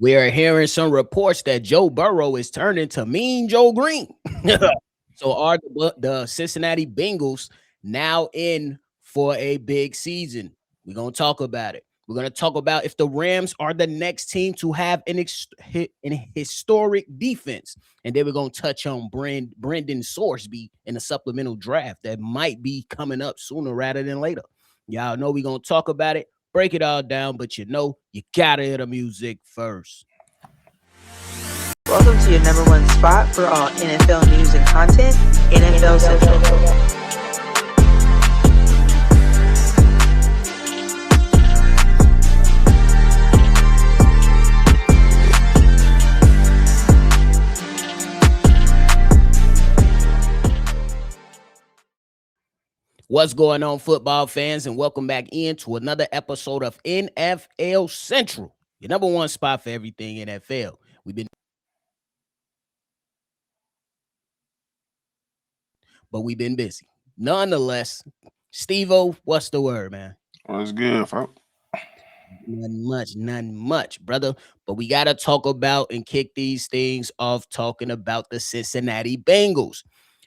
We are hearing some reports that Joe Burrow is turning to Mean Joe Green. So are the Cincinnati Bengals now in for a big season? We're going to talk about it. We're going to talk about if the Rams are the next team to have an historic defense. And then we're going to touch on Brendan Sorsby in the supplemental draft that might be coming up sooner rather than later. Y'all know we're going to talk about it, break it all down, but you got to hear the music first. Welcome to your number one spot for all NFL news and content, NFL Central. What's going on, football fans, and welcome back into another episode of NFL Central, your number one spot for everything NFL. We've been busy. Nonetheless, Steve-O, what's the word, man? What's good, folks? Nothing much, brother. But we got to talk about and kick these things off talking about the Cincinnati Bengals.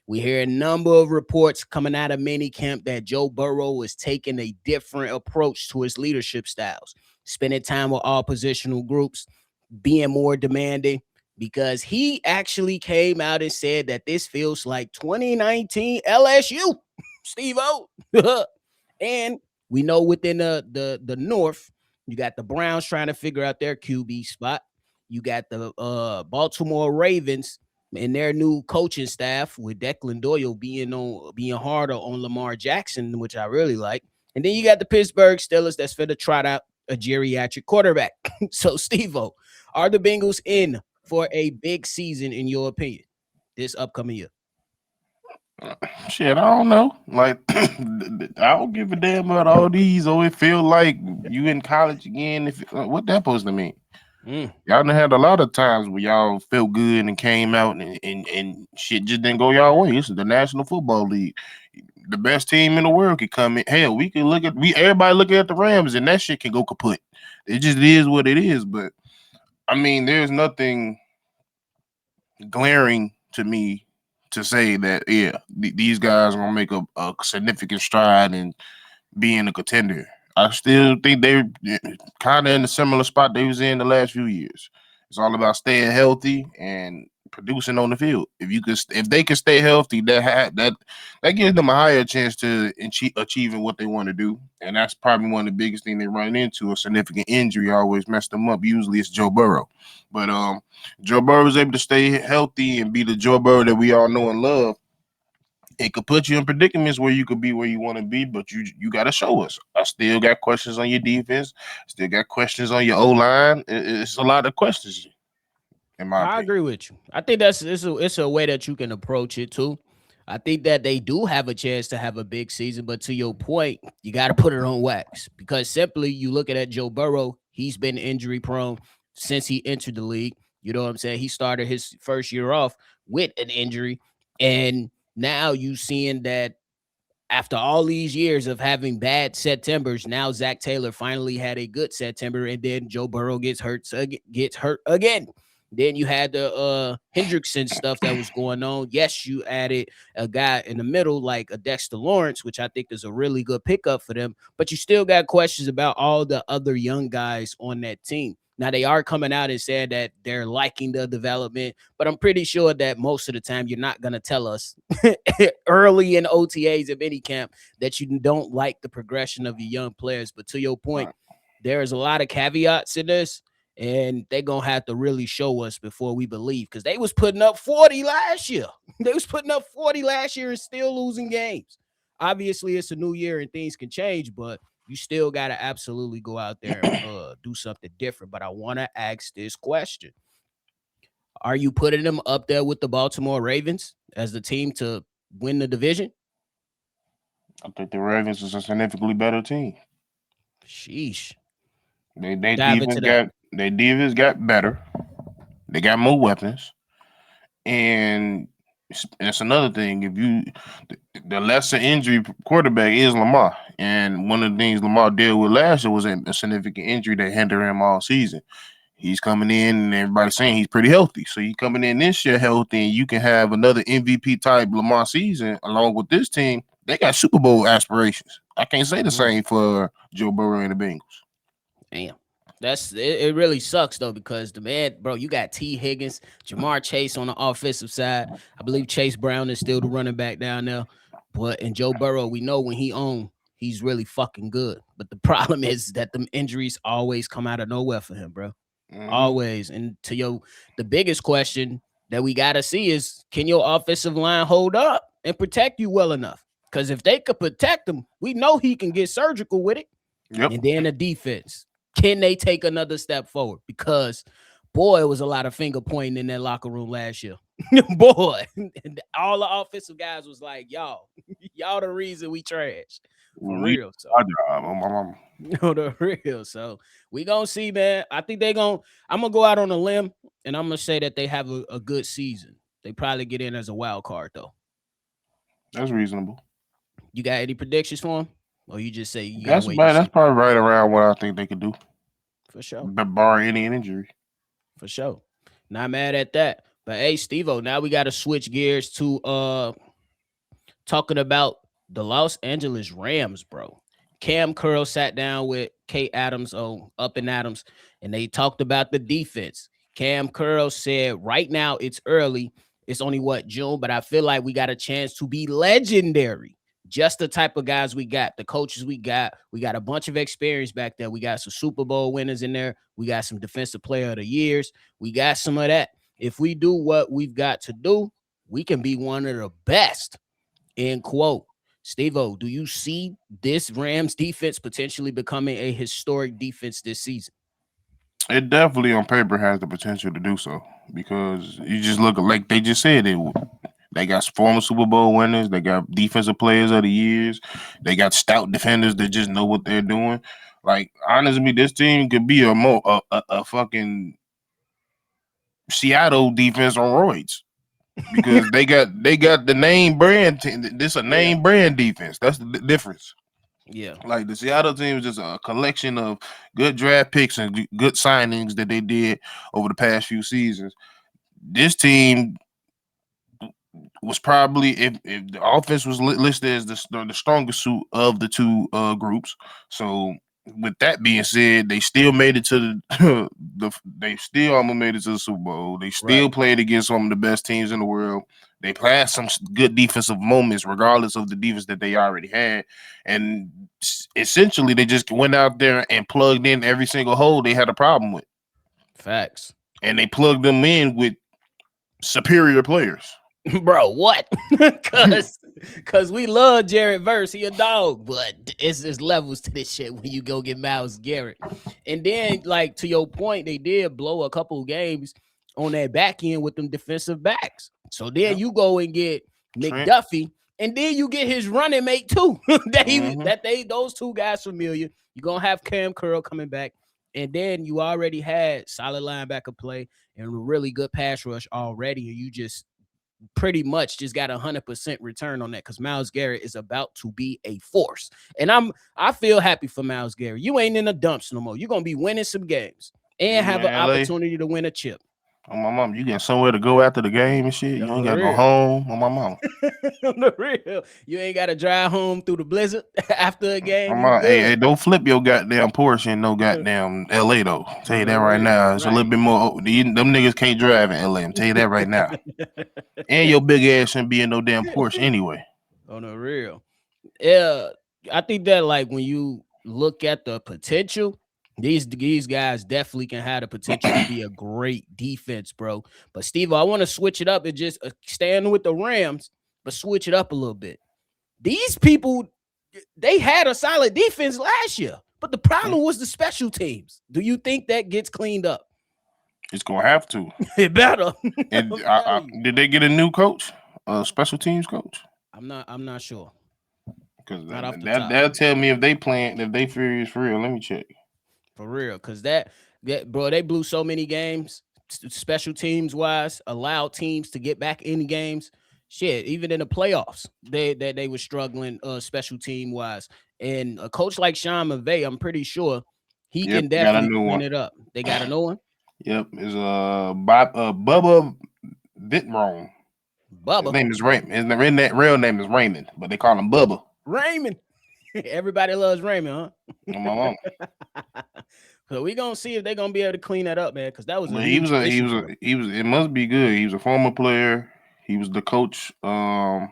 We hear a number of reports coming out of minicamp that Joe Burrow is taking a different approach to his leadership styles, spending time with all positional groups, being more demanding, because he actually came out and said that this feels like 2019 LSU, Steve-O. And we know within the North, you got the Browns trying to figure out their QB spot. You got the Baltimore Ravens and their new coaching staff with Declan Doyle being harder on Lamar Jackson, which I really like. And then you got the Pittsburgh Steelers that's finna trot out a geriatric quarterback. So, Steve-O, are the Bengals in for a big season in your opinion this upcoming year? Shit, I don't know. Like, I don't give a damn about all these. Or it feel like you in college again. What that supposed to mean? Y'all done had a lot of times where y'all felt good and came out and shit just didn't go y'all way. This is the National Football League. The best team in the world could come in. Hell, we can everybody looking at the Rams and that shit can go kaput. It just is what it is. But I mean, there's nothing glaring to me to say that these guys are gonna make a significant stride in being a contender. I still think they're kind of in a similar spot they was in the last few years. It's all about staying healthy and producing on the field. If they can stay healthy, that gives them a higher chance to achieving what they want to do. And that's probably one of the biggest things they run into. A significant injury always messed them up. Usually it's Joe Burrow. But Joe Burrow was able to stay healthy and be the Joe Burrow that we all know and love. It could put you in predicaments where you could be where you want to be, but you got to show us. I still got questions on your defense. Still got questions on your O-line. It's a lot of questions, in my opinion. I agree with you. I think it's a way that you can approach it too. I think that they do have a chance to have a big season, but to your point, you got to put it on wax because simply you looking at Joe Burrow, he's been injury prone since he entered the league. You know what I'm saying? He started his first year off with an injury, and now you seeing that after all these years of having bad Septembers, now Zach Taylor finally had a good September, and then Joe Burrow gets hurt again. Then you had the Hendrickson stuff that was going on. Yes, you added a guy in the middle like a Dexter Lawrence, which I think is a really good pickup for them. But you still got questions about all the other young guys on that team. Now, they are coming out and saying that they're liking the development, but I'm pretty sure that most of the time you're not going to tell us early in OTAs of any camp that you don't like the progression of your young players. But to your point, there is a lot of caveats in this, and they're going to have to really show us before we believe because they was putting up 40 last year. They was putting up 40 last year and still losing games. Obviously, it's a new year and things can change, but you still got to absolutely go out there and do something different. But I want to ask this question. Are you putting them up there with the Baltimore Ravens as the team to win the division? I think the Ravens is a significantly better team. Sheesh. Their defense got better. They got more weapons. And that's another thing. The lesser injury quarterback is Lamar, and one of the things Lamar dealt with last year was a significant injury that hindered him all season. He's coming in, and everybody's saying he's pretty healthy. So you coming in this year healthy, and you can have another MVP type Lamar season along with this team. They got Super Bowl aspirations. I can't say the same for Joe Burrow and the Bengals. Damn. It really sucks though, because the man, bro, you got T. Higgins, Jamar Chase on the offensive side. I believe Chase Brown is still the running back down there. But in Joe Burrow, we know when he on, he's really fucking good. But the problem is that them injuries always come out of nowhere for him, bro. Always. And the biggest question that we gotta see is, can your offensive line hold up and protect you well enough? Because if they could protect him, we know he can get surgical with it. Yep. And then the defense, can they take another step forward? Because boy, it was a lot of finger pointing in that locker room last year. Boy, and all the offensive guys was like, y'all the reason we trash. For real. So the real. So we gonna see, man. I think I'm gonna go out on a limb and I'm gonna say that they have a good season. They probably get in as a wild card though. That's reasonable. You got any predictions for them? Or you just say you That's probably right around what I think they could do. For sure. But barring any injury. For sure. Not mad at that. But hey, Steve-O, now we got to switch gears to talking about the Los Angeles Rams, bro. Cam Curl sat down with Kate Adams on Up and Adams, and they talked about the defense. Cam Curl said right now it's early. It's only June, but I feel like we got a chance to be legendary. Just the type of guys we got, the coaches we got a bunch of experience back there. We got some Super Bowl winners in there. We got some defensive player of the years. We got some of that. If we do what we've got to do, we can be one of the best. End quote. Steve-O, do you see this Rams defense potentially becoming a historic defense this season? It definitely on paper has the potential to do so, because you just look like they just said it. They got former Super Bowl winners. They got defensive players of the years. They got stout defenders that just know what they're doing. Like, honestly, this team could be a fucking Seattle defense on roids, because they got the name brand. This a name brand defense. That's the difference. Yeah, like the Seattle team is just a collection of good draft picks and good signings that they did over the past few seasons. This team was probably, if the offense was listed as the strongest suit of the two groups. So with that being said, they still made it to they still almost made it to the Super Bowl. They still played against some of the best teams in the world. They played some good defensive moments, regardless of the defense that they already had. And essentially, they just went out there and plugged in every single hole they had a problem with. Facts. And they plugged them in with superior players. Bro, what? Cause we love Jared Verse. He a dog, but it's levels to this shit when you go get Myles Garrett. And then, like, to your point, they did blow a couple of games on that back end with them defensive backs. So then you go and get McDuffie, and then you get his running mate too. Those two guys familiar. You're gonna have Cam Curl coming back, and then you already had solid linebacker play and a really good pass rush already, and you just pretty much just got 100% return on that, because Myles Garrett is about to be a force. And I feel happy for Myles Garrett. You ain't in the dumps no more. You're gonna be winning some games and have an opportunity to win a chip. On my mom, you got somewhere to go after the game and shit. You ain't got to go home. On my mom. On the real, you ain't got to drive home through the blizzard after a game. Hey, don't flip your goddamn Porsche in no goddamn LA though. Tell you that right now. It's a little bit more. Them niggas can't drive in LA. I'm tell you that right now. And your big ass shouldn't be in no damn Porsche anyway. On the real, yeah. I think that, like, when you look at the potential, these guys definitely can have the potential to be a great defense, bro. But Steve, I want to switch it up and just stand with the Rams, but switch it up a little bit. These people, they had a solid defense last year, but the problem was the special teams. Do you think that gets cleaned up? It's gonna have to. It better. And did they get a new coach, a special teams coach? I'm not sure. Because that'll tell me if they furious for real. Let me check. For real, because that bro, they blew so many games, special teams wise, allowed teams to get back in games. Shit, even in the playoffs, they were struggling special team wise. And a coach like Sean McVay, I'm pretty sure he can definitely clean it up. They got a new one. Yep, it's Bubba Vitron. His Bubba name is Raymond. Real name is Raymond, but they call him Bubba. Raymond. Everybody loves Raymond, On my mama. huh? So we gonna see if they're gonna be able to clean that up, man, because that was a But he huge was a he issue was a for them. he was. It must be good. He was a former player. He was the coach. I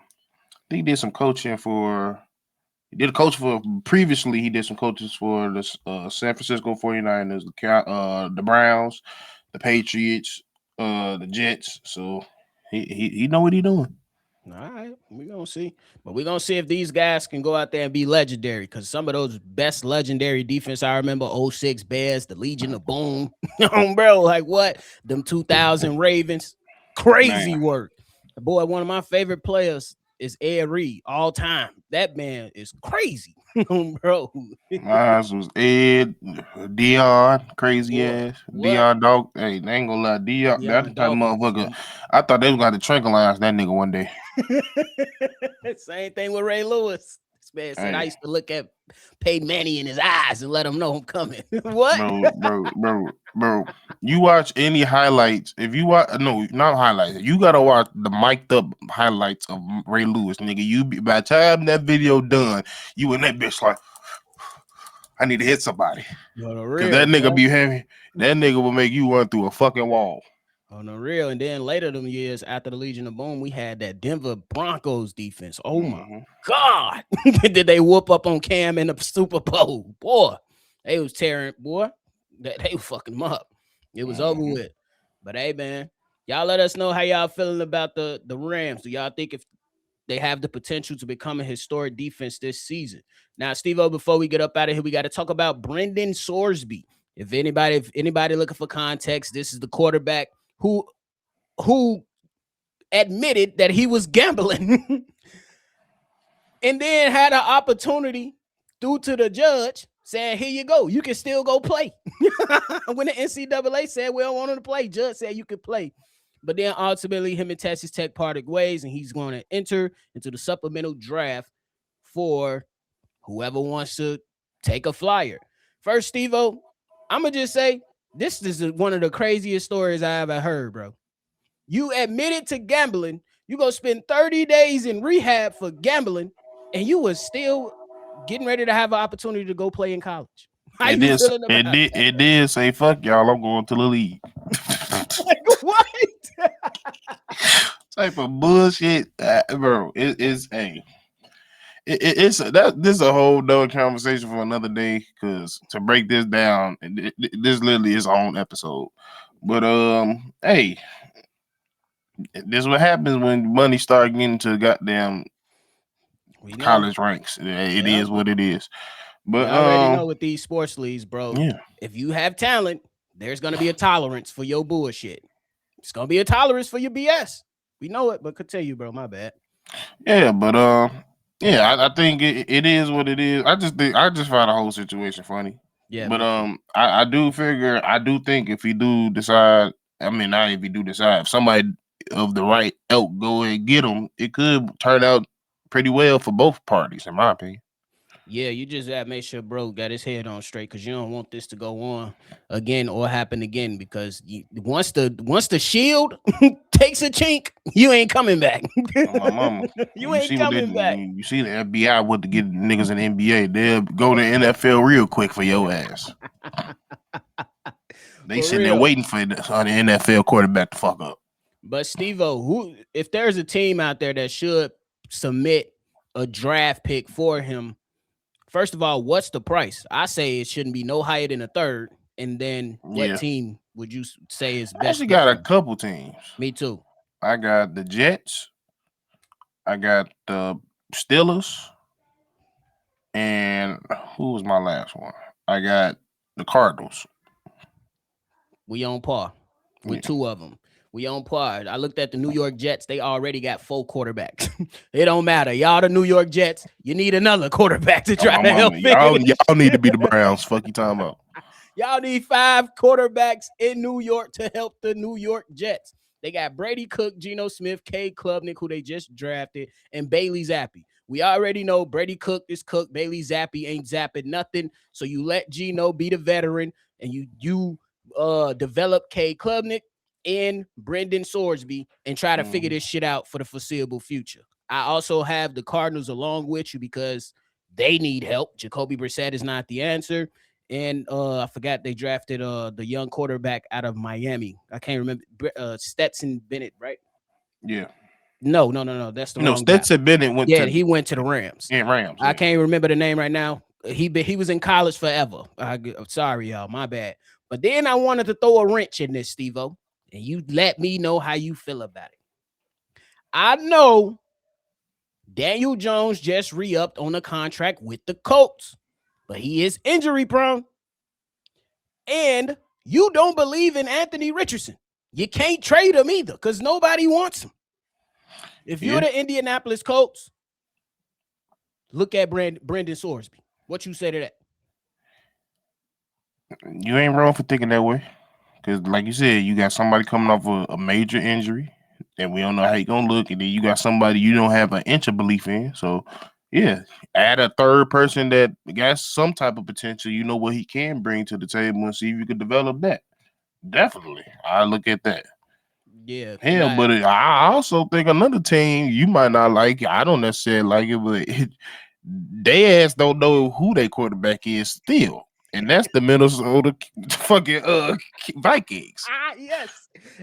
think he did some coaching for. He did a coach for previously. He did some coaches for the San Francisco 49ers, the Browns, the Patriots, the Jets. So he know what he doing. All right, we're gonna see. But we're gonna see if these guys can go out there and be legendary. Cause some of those best legendary defense I remember, '06 Bears, the Legion of Boom. Bro, like what? Them 2000 Ravens. Crazy Man, work. Boy, one of my favorite players is Ed Reed all time. That man is crazy. Bro. mine was Ed, Dion, crazy Boy, ass what? Dion dog. Hey, they ain't gonna lie, Dion. That Deion type of Dawkins was motherfucker. beast. I thought they was gonna have to tranquilize that nigga one day. Same thing with Ray Lewis. This man said I Hey. used to look at Peyton Manning in his eyes and let him know I'm coming. What? Bro. You watch any highlights? If you watch, no, not highlights. You gotta watch the mic'd up highlights of Ray Lewis, nigga. By the time that video done, you and that bitch like, I need to hit somebody On the because real, that nigga boy. be heavy. That nigga will make you run through a fucking wall. On the real. And then later them years after the Legion of Boom, we had that Denver Broncos defense. Oh my Mhm. God. Did they whoop up on Cam in the Super Bowl? Boy, they was tearing, boy. They fucking him up. It was over Mhm. with. But hey, man, y'all let us know how y'all feeling about the Rams. Do y'all think if they have the potential to become a historic defense this season? Now, Steve-O, before we get up out of here, we got to talk about Brendan Sorsby. If anybody looking for context, this is the quarterback who who admitted that he was gambling and then had an opportunity due to the judge saying, here you go, you can still go play. When the NCAA said we don't want him to play, judge said you could play. But then ultimately him and Texas Tech parted ways, and he's going to enter into the supplemental draft for whoever wants to take a flyer. First, Steve-O, I'm going to just say this is one of the craziest stories I ever heard, bro. You admitted to gambling. You go spend 30 days in rehab for gambling, and you was still getting ready to have an opportunity to go play in college. How It you did. feeling It about did. that? It did say fuck y'all. I'm going to the league. Like, what? Type of bullshit, bro. It's a. It's that this is a whole nother conversation for another day because to break this down, this literally is our own episode. But hey, this is what happens when money start getting to goddamn We know. college ranks. It Yep. is what it is. We But already know with these sports leagues, bro. yeah, If you have talent, there's gonna be a tolerance for your bullshit. It's gonna be a tolerance for your BS. We know it, but continue, bro. My bad. yeah, but yeah, I think it is what it is. I just find the whole situation funny. Yeah, But me too. I do think if he do decide, I mean, not if he do decide, if somebody of the right ilk go and get him, it could turn out pretty well for both parties, in my opinion. Yeah, you just gotta make sure bro got his head on straight because you don't want this to go on again or happen again because once the shield takes a chink, you ain't coming back. On my mama, You ain't coming back. you see the FBI with to get niggas in the NBA, they'll go to NFL real quick for your ass. They For sitting there real. waiting for the NFL quarterback to fuck up. But Steve-O, who if there's a team out there that should submit a draft pick for him, first of all, what's the price? I say it shouldn't be no higher than a third. And then what Yeah, team would you say is I best actually fit got for a him? couple teams. Me too. I got the Jets. I got the Steelers, and who was my last one? I got the Cardinals. We on par with Yeah, two of them. We on par. I looked at the New York Jets. They already got 4 quarterbacks. It don't matter. Y'all the New York Jets. You need another quarterback to on try my to help mama, finish. y'all need to be the Browns. Fuck you talking about. Y'all need 5 quarterbacks in New York to help the New York Jets. They got Brady Cook, Geno Smith, Cade Klubnik, who they just drafted, and Bailey Zappi. We already know Brady Cook is Cook. Bailey Zappi ain't zapping nothing. So you let Geno be the veteran, and you develop K Klubnik and Brendan Sorsby and try to figure Mhm. this shit out for the foreseeable future. I also have the Cardinals along with you because they need help. Jacoby Brissett is not the answer. And I forgot they drafted the young quarterback out of Miami. I can't remember Stetson Bennett, right? Yeah. No. That's the You know, wrong guy. Stetson Bennett went Yeah, to he went to the Rams. Rams. I Yeah. can't remember the name right now. He was in college forever. Sorry, y'all, my bad. But then I wanted to throw a wrench in this, Steve-O, and you let me know how you feel about it. I know Daniel Jones just re-upped on a contract with the Colts, but he is injury prone. And you don't believe in Anthony Richardson. You can't trade him either because nobody wants him. If you're Yeah. the Indianapolis Colts, look at Brendan Sorsby. What you say to that? You ain't wrong for thinking that way. Because, like you said, you got somebody coming off a major injury, and we don't know how he gonna look. And then you got somebody you don't have an inch of belief in. So, yeah, add a third person that got some type of potential. You know what he can bring to the table, and see if you could develop that. Definitely, I look at that. Yeah, Hell, nah, but I also think another team you might not like. I don't necessarily like it, but they ass don't know who their quarterback is still, and that's the Minnesota fucking Vikings.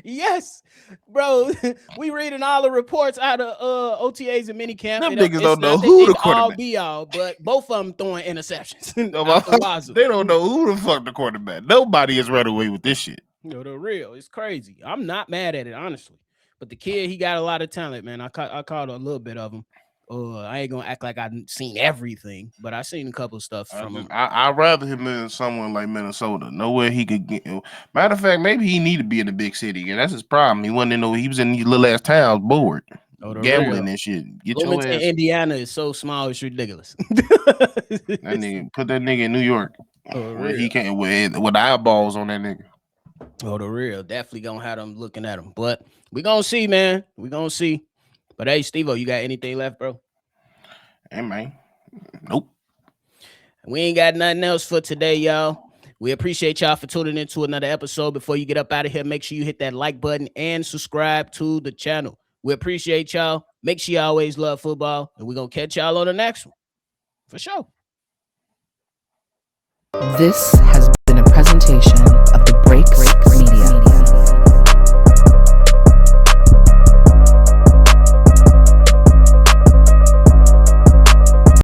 yes, bro. We reading all the reports out of OTAs and minicamp. Them niggas It's don't know not the who the end all quarterback. be all, but both of them throwing interceptions No, out the wazoo. they don't know who the fuck the quarterback. Nobody is running away with this shit. No, the real. It's crazy. I'm not mad at it, honestly. But the kid, he got a lot of talent, man. I caught a little bit of him. I ain't gonna act like I've seen everything, but I seen a couple of stuff from him. I'd rather him than someone like Minnesota. Nowhere he could get. Matter of fact, maybe he need to be in a big city, and that's his problem. He wasn't in no. He was in these little ass towns, bored, Oh, the gambling real. and shit. Get your Bloomington, ass. Indiana is so small, it's ridiculous. That nigga put that nigga in New York, Oh, where he real. can't with eyeballs on that nigga. Oh, the real. Definitely gonna have them looking at him. But we gonna see, man. We gonna see. But hey, Steve-O, you got anything left, bro? Hey man, nope. We ain't got nothing else for today, y'all. We appreciate y'all for tuning into another episode. Before you get up out of here, make sure you hit that like button and subscribe to the channel. We appreciate y'all. Make sure you always love football, and we're gonna catch y'all on the next one. For sure. This has been a presentation of